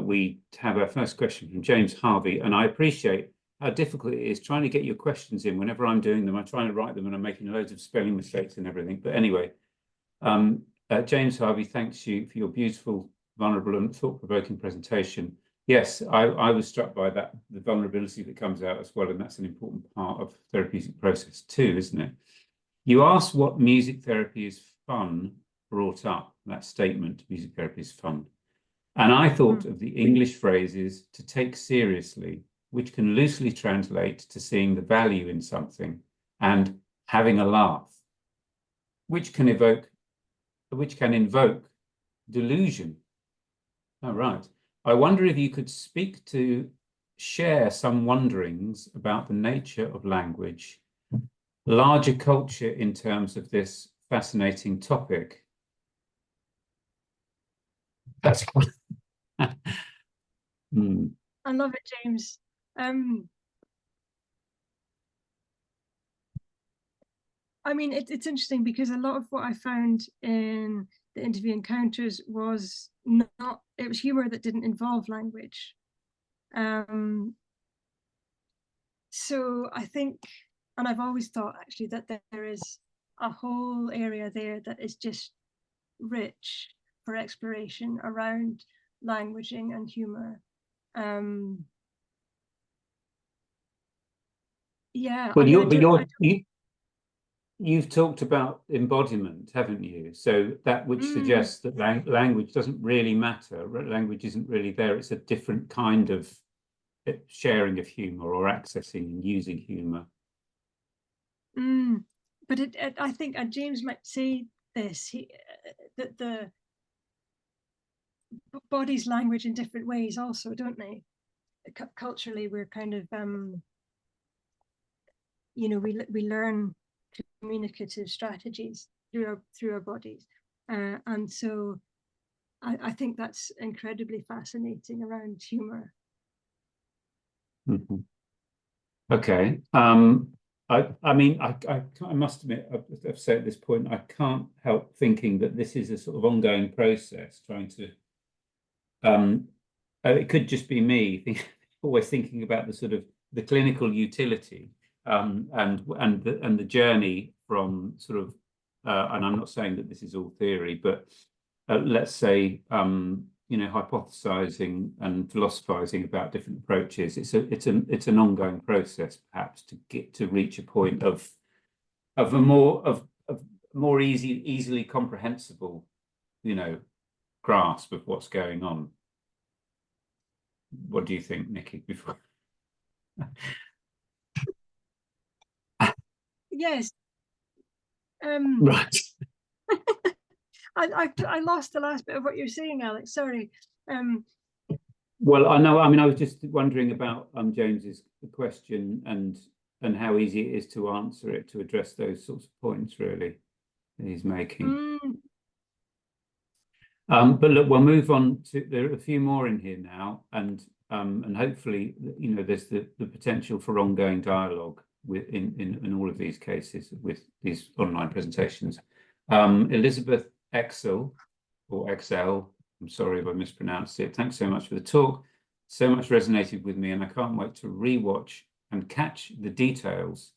we have our first question from James Harvey, and I appreciate how difficult it is trying to get your questions in. Whenever I'm doing them, I'm trying to write them and I'm making loads of spelling mistakes and everything. But anyway, James Harvey, thanks you for your beautiful, vulnerable and thought-provoking presentation. Yes, I was struck by that, the vulnerability that comes out as well, and that's an important part of the therapeutic process too, isn't it? You asked what music therapy is fun brought up, that statement, music therapy is fun. And I thought of the English phrases to take seriously, which can loosely translate to seeing the value in something, and having a laugh, which can invoke delusion. Oh, right. I wonder if you could share some wonderings about the nature of language, larger culture in terms of this fascinating topic. That's I love it, James. I mean, it's interesting because a lot of what I found in the interview encounters was it was humour that didn't involve language. So I think, and I've always thought actually that there is a whole area there that is just rich for exploration around languaging and humour. Yeah. Well, I mean, you've talked about embodiment, haven't you? So that which suggests that language doesn't really matter. Language isn't really there. It's a different kind of sharing of humour or accessing and using humour. But I think, and James might say this, that the bodies language in different ways also, don't they? Culturally, we're kind of, you know, we learn communicative strategies through our bodies, and so I think that's incredibly fascinating around humour. Mm-hmm. Okay. I mean, I must admit, I've said at this point, I can't help thinking that this is a sort of ongoing process, trying to. It could just be me always thinking about the sort of the clinical utility, and the journey from sort of, and I'm not saying that this is all theory, but let's say, you know, hypothesizing and philosophizing about different approaches. It's an ongoing process, perhaps, to reach a point of a more easily comprehensible, you know, grasp of what's going on. What do you think, Nicky? Before. Yes. Right. I lost the last bit of what you're saying, Alex. Sorry. Well, I know. I mean, I was just wondering about James's question and how easy it is to answer it, to address those sorts of points, really, that he's making. But look, we'll move on to, there are a few more in here now, and hopefully, you know, there's the potential for ongoing dialogue in all of these cases with these online presentations. Elizabeth Excel, or XL, I'm sorry if I mispronounced it. Thanks so much for the talk. So much resonated with me, and I can't wait to rewatch and catch the details.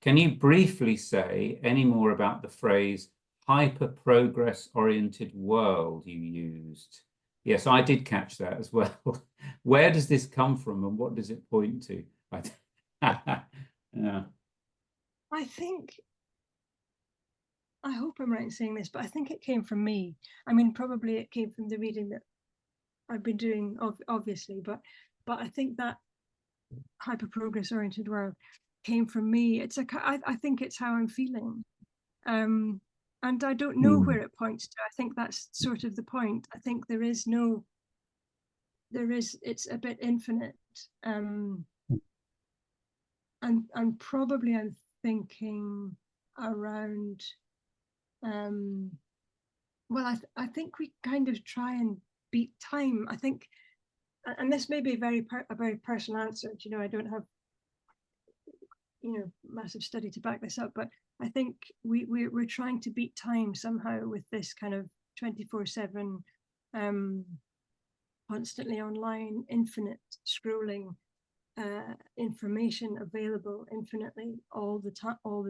Can you briefly say any more about the phrase hyper-progress oriented world you used? Yes, I did catch that as well. Where does this come from and what does it point to? Yeah. I think, I hope I'm right in saying this, but I think it came from me. I mean, probably it came from the reading that I've been doing, obviously, but I think that hyper-progress oriented world came from me. It's I think it's how I'm feeling. And I don't know where it points to. I think that's sort of the point. I think it's a bit infinite. And probably I'm thinking around, well, I think we kind of try and beat time. I think, and this may be a very personal answer, you know, I don't have, you know, massive study to back this up, but I think we're trying to beat time somehow with this kind of 24/7, constantly online, infinite scrolling, information available infinitely all the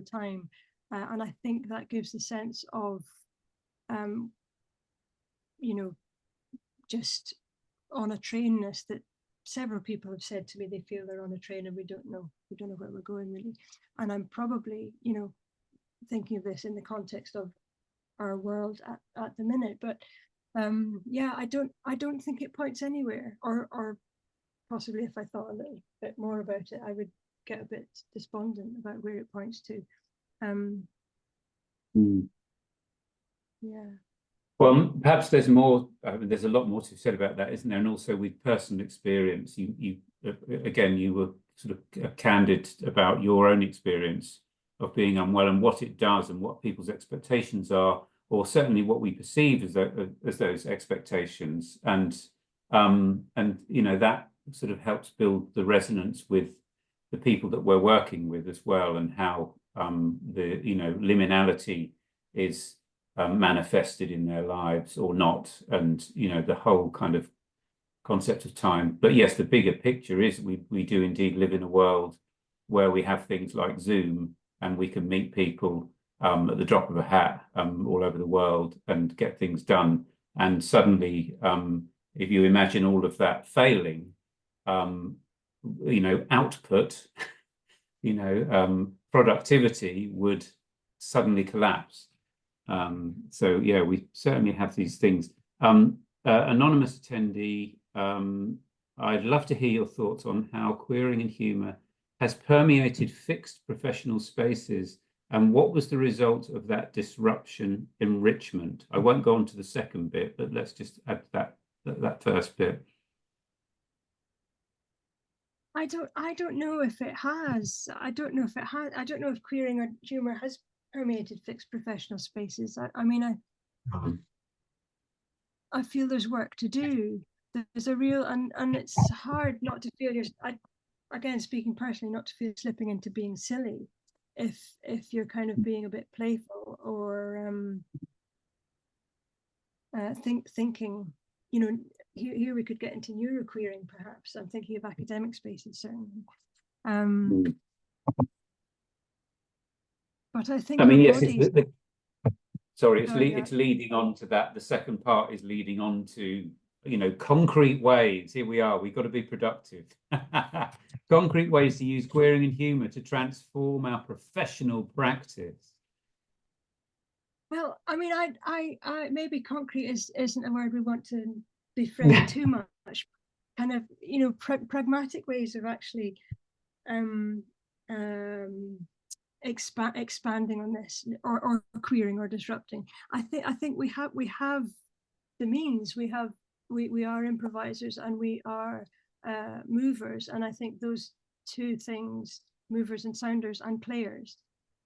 time, and I think that gives a sense of, you know, just on a trainness that several people have said to me they feel they're on a train and we don't know where we're going, really. And I'm probably, you know, thinking of this in the context of our world at the minute, but yeah, I don't think it points anywhere, or possibly if I thought a little bit more about it, I would get a bit despondent about where it points to. Yeah. Well, perhaps there's more. There's a lot more to be said about that, isn't there? And also with personal experience, you again, you were sort of candid about your own experience of being unwell and what it does and what people's expectations are, or certainly what we perceive as those expectations, and you know, that sort of helps build the resonance with the people that we're working with as well, and how the, you know, liminality is manifested in their lives or not, and, you know, the whole kind of concept of time. But yes, the bigger picture is we do indeed live in a world where we have things like Zoom, and we can meet people at the drop of a hat all over the world and get things done. And suddenly if you imagine all of that failing, you know, output, you know, productivity would suddenly collapse. So yeah, we certainly have these things. Anonymous attendee, I'd love to hear your thoughts on how queering and humour has permeated fixed professional spaces, and what was the result of that disruption enrichment? I won't go on to the second bit, but let's just add that first bit. I don't know if it has. I don't know if it has. I don't know if queering or humour has permeated fixed professional spaces. I mean, I feel there's work to do. There's a real, and it's hard not to feel again, speaking personally, not to feel slipping into being silly if you're kind of being a bit playful or thinking, you know, here we could get into neuroqueering perhaps. I'm thinking of academic spaces certainly. But I think, I mean, yes, sorry, it's leading on to that. The second part is leading on to, you know, concrete ways. Here we are. We've got to be productive. Concrete ways to use queering and humour to transform our professional practice. Well, I mean, I maybe concrete isn't a word we want to befriend too much. Kind of, you know, pragmatic ways of actually expanding on this, or queering or disrupting. I think we have the means. We are improvisers and we are movers, and I think those two things, movers and sounders and players.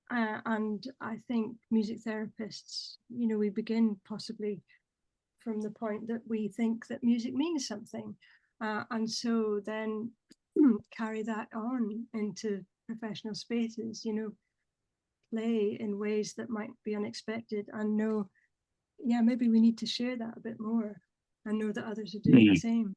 And I think music therapists, you know, we begin possibly from the point that we think that music means something, and so then carry that on into professional spaces, you know, play in ways that might be unexpected, and know, yeah, maybe we need to share that a bit more and know that others are doing the same.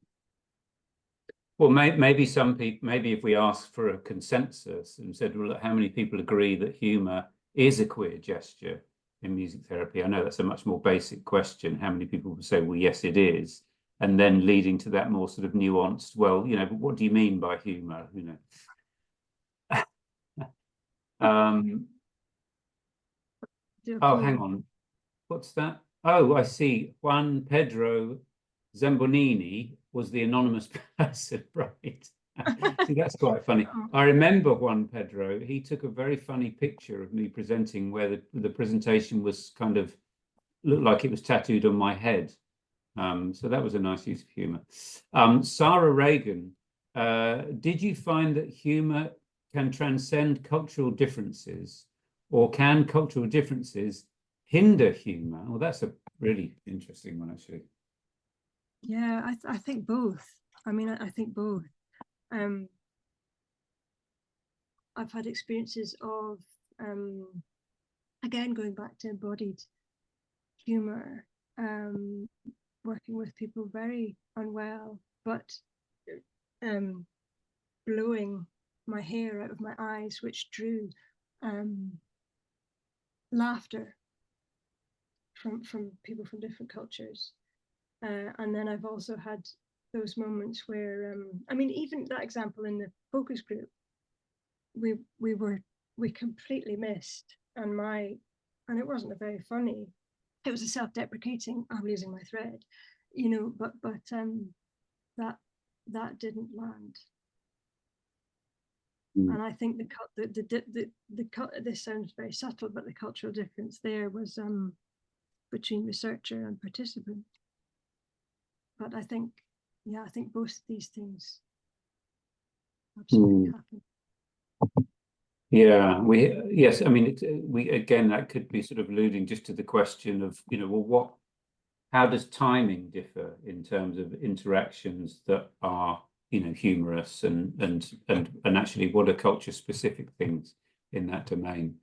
Well, maybe some people, maybe if we asked for a consensus and said, well, how many people agree that humour is a queer gesture in music therapy? I know that's a much more basic question. How many people would say, well, yes, it is? And then leading to that more sort of nuanced, well, you know, but what do you mean by humour? You know. Oh, hang on. What's that? Oh, I see. Juan Pedro Zambonini was the anonymous person, right? See, that's quite funny. I remember Juan Pedro. He took a very funny picture of me presenting where the presentation was kind of looked like it was tattooed on my head. So that was a nice use of humour. Sarah Reagan, did you find that humour can transcend cultural differences, or can cultural differences hinder humour? Well, that's a really interesting one, actually. Yeah, I think both. I mean, I think both. I've had experiences of, again, going back to embodied humour, working with people very unwell, but blowing my hair out of my eyes, which drew laughter from people from different cultures. And then I've also had those moments where, I mean, even that example in the focus group, we completely missed, and it wasn't a very funny, it was a self-deprecating, I'm losing my thread, you know, but that didn't land. And I think this sounds very subtle, but the cultural difference there was between researcher and participant. But I think, yeah, I think both these things absolutely happen. Yeah, yes, I mean, we again, that could be sort of alluding just to the question of, you know, well, how does timing differ in terms of interactions that are, you know, humorous and actually what are culture specific things in that domain?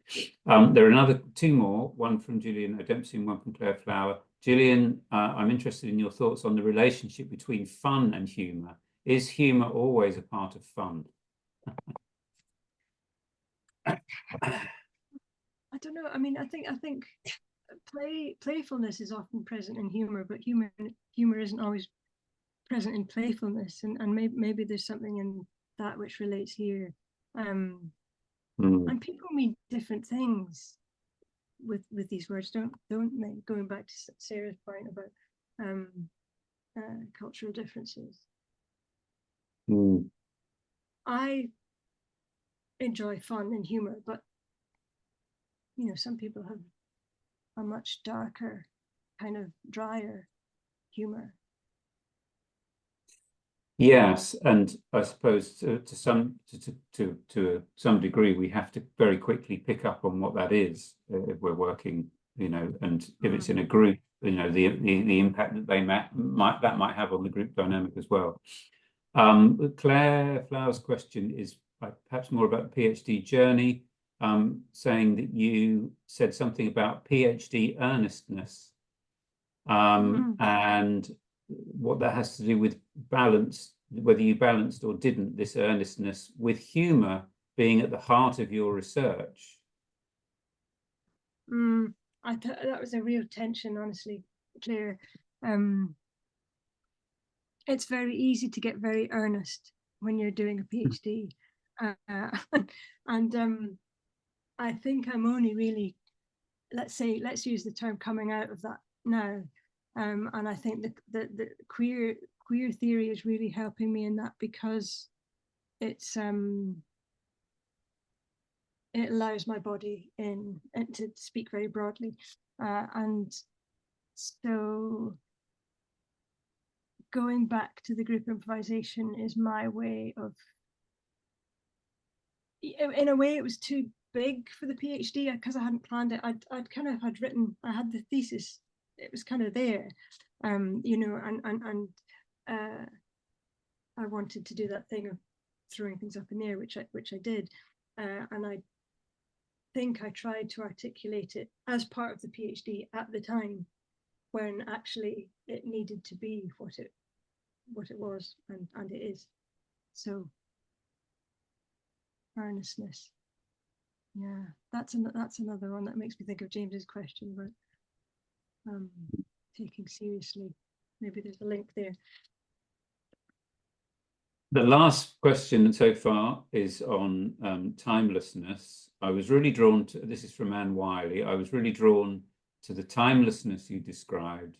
There are two more, one from Gillian O'Dempsey and one from Claire Flower. Gillian, I'm interested in your thoughts on the relationship between fun and humour. Is humour always a part of fun? I don't know. I mean, I think playfulness is often present in humour, but humour isn't always present in playfulness, and maybe there's something in that which relates here. And people mean different things with these words, don't they? Going back to Sarah's point about cultural differences. I enjoy fun and humor, but you know, some people have a much darker, kind of drier humor. Yes, and I suppose to some degree we have to very quickly pick up on what that is if we're working, you know, and if it's in a group, you know, the impact that they might have on the group dynamic as well. Claire Flower's question is perhaps more about the PhD journey, saying that you said something about PhD earnestness, and what that has to do with balance, whether you balanced or didn't this earnestness with humour being at the heart of your research. I thought that was a real tension, honestly, Claire. It's very easy to get very earnest when you're doing a PhD, and I think I'm only really, let's use the term, coming out of that now. And I think the queer theory is really helping me in that, because it's it allows my body in to speak very broadly, and so going back to the group improvisation is my way of, in a way it was too big for the PhD because I hadn't planned it. I'd kind of I had the thesis, it was kind of there, you know, and I wanted to do that thing of throwing things up in the air, which I did, and I think I tried to articulate it as part of the PhD at the time, when actually it needed to be what it was, and it is. So earnestness, yeah, that's another one that makes me think of James's question about taking seriously. Maybe there's a link there. The last question so far is on timelessness. I was really drawn to, this is from Anne Wiley, I was really drawn to the timelessness you described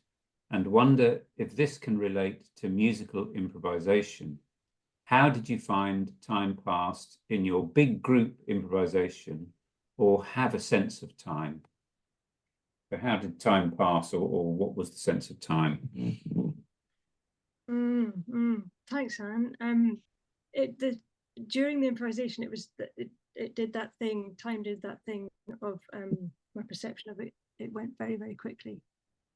and wonder if this can relate to musical improvisation. How did you find time passed in your big group improvisation, or have a sense of time? So how did time pass, or what was the sense of time? Thanks, Anne. During the improvisation, it did that thing. Time did that thing of my perception of it. It went very, very quickly,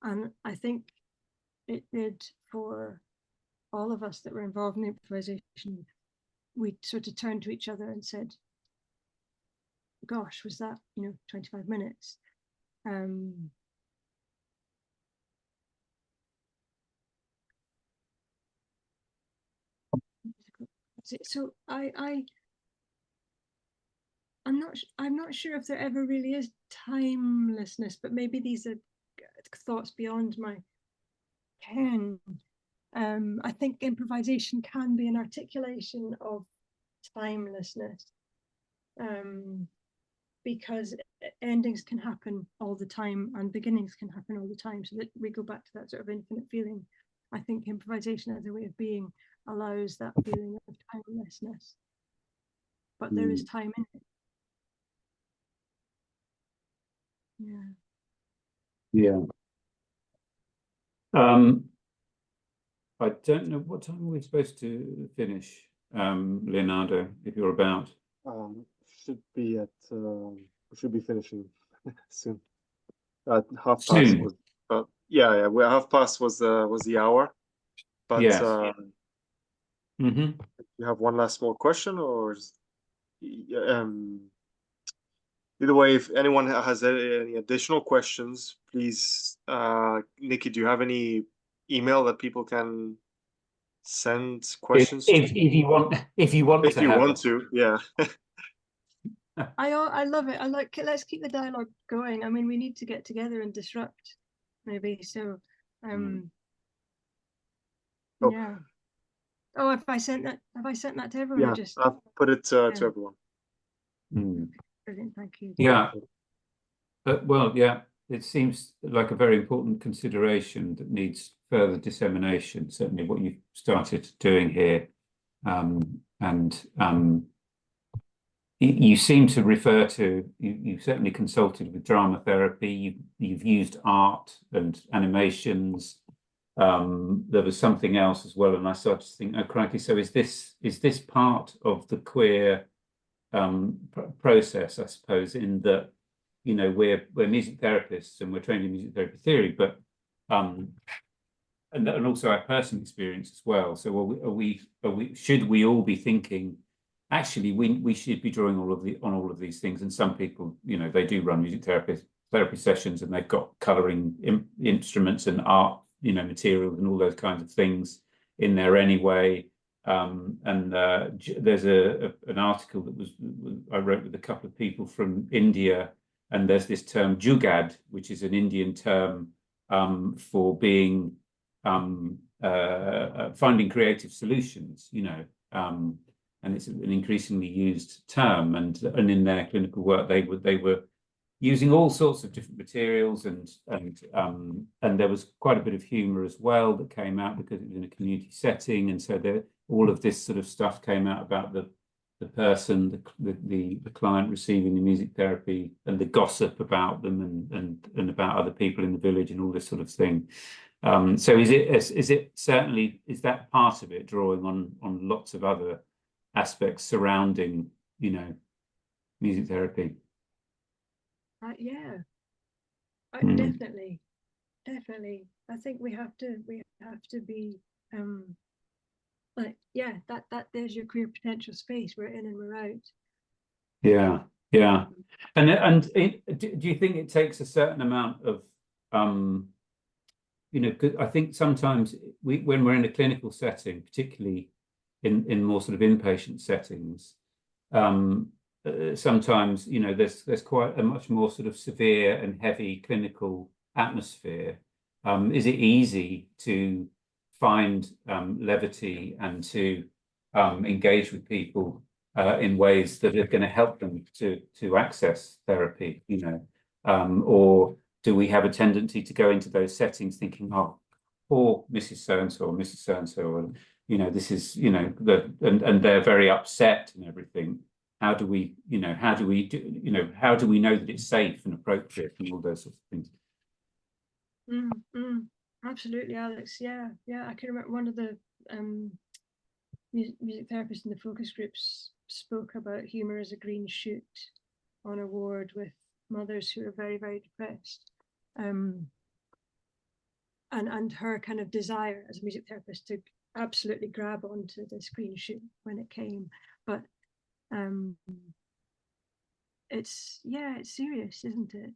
and I think it did for all of us that were involved in the improvisation. We sort of turned to each other and said, "Gosh, was that 25 minutes?" So I'm not sure if there ever really is timelessness, but maybe these are thoughts beyond my ken. I think improvisation can be an articulation of timelessness, because endings can happen all the time and beginnings can happen all the time, so that we go back to that sort of infinite feeling. I think improvisation as a way of being allows that feeling of timelessness, but there is time in it. Yeah. I don't know, what time are we supposed to finish, Leonardo, if you're about? Should be at we should be finishing soon. At half past soon. was yeah, well, half past was the hour, but yes. You have one last small question, or either way, if anyone has any additional questions, please, Nicky, do you have any email that people can send questions if you want to, yeah. I love it. Let's keep the dialogue going. I mean, we need to get together and disrupt, maybe. So Oh. Yeah. Oh, have I sent that to everyone? Yeah, Or just I've put it to Yeah. everyone. Brilliant, thank you. Yeah. Well, yeah, it seems like a very important consideration that needs further dissemination, certainly what you've started doing here. You seem to refer to, you've certainly consulted with drama therapy, you've used art and animations. There was something else as well, and I started to think, oh crikey, so is this part of the queer process, I suppose, in that, you know, we're music therapists and we're trained in music therapy theory, but and also our personal experience as well. So should we all be thinking, actually we should be drawing on all of these things? And some people, you know, they do run music therapy sessions and they've got colouring instruments and art, you know, materials and all those kinds of things in there anyway. There's an article that I wrote with a couple of people from India, and there's this term jugad, which is an Indian term for being finding creative solutions, you know, and it's an increasingly used term. And in their clinical work, they were using all sorts of different materials, and there was quite a bit of humour as well that came out because it was in a community setting, and so all of this sort of stuff came out about the person, the client receiving the music therapy, and the gossip about them and about other people in the village and all this sort of thing. So is it certainly, is that part of it, drawing on lots of other aspects surrounding, you know, music therapy? Yeah, definitely. I think we have to be like, yeah, that there's your queer potential space. We're in and we're out. Yeah. And do you think it takes a certain amount of you know, 'cause I think sometimes when we're in a clinical setting, particularly in more sort of inpatient settings, sometimes, you know, there's quite a much more sort of severe and heavy clinical atmosphere. Is it easy to find levity and to engage with people in ways that are going to help them to access therapy, you know, or do we have a tendency to go into those settings thinking, oh, poor Mrs. So-and-so or Mrs. So-and-so, and, you know, this is, you know, and they're very upset and everything. How do we know that it's safe and appropriate and all those sorts of things? Absolutely, Alex. Yeah. I can remember one of the music therapists in the focus groups spoke about humour as a green shoot on a ward with mothers who are very, very depressed. And her kind of desire as a music therapist to absolutely grab onto this green shoot when it came. But it's serious, isn't it?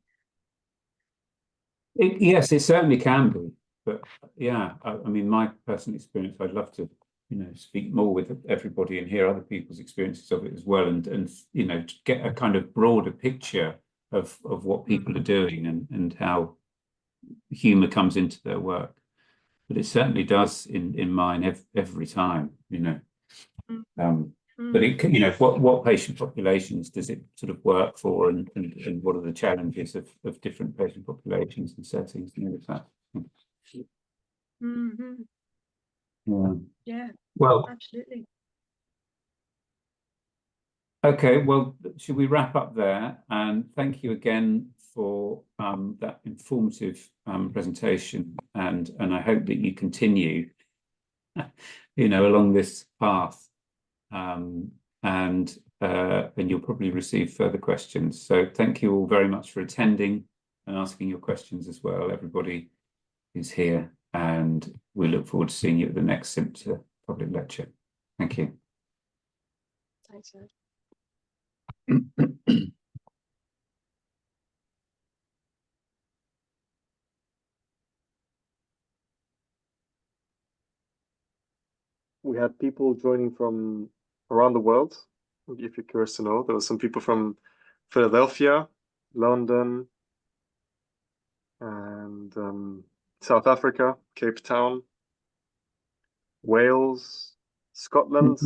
Yes, it certainly can be. But yeah, I mean, my personal experience, I'd love to, you know, speak more with everybody and hear other people's experiences of it as well, and you know, get a kind of broader picture of what people are doing and how humour comes into their work. But it certainly does in mine every time, you know. But it, you know, what patient populations does it sort of work for, and what are the challenges of different patient populations and settings and all of that? Yeah. Well, absolutely. Okay, well, should we wrap up there? And thank you again for that informative presentation, and I hope that you continue, you know, along this path, and you'll probably receive further questions. So thank you all very much for attending and asking your questions as well. Everybody who's here, and we look forward to seeing you at the next SIMPTA public lecture. Thank you. Thanks, Ed. We had people joining from around the world. If you're curious to know, there were some people from Philadelphia, London, and South Africa, Cape Town, Wales, Scotland,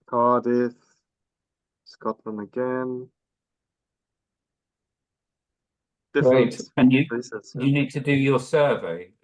Cardiff, Scotland again. Different Great. And places. you need to do your survey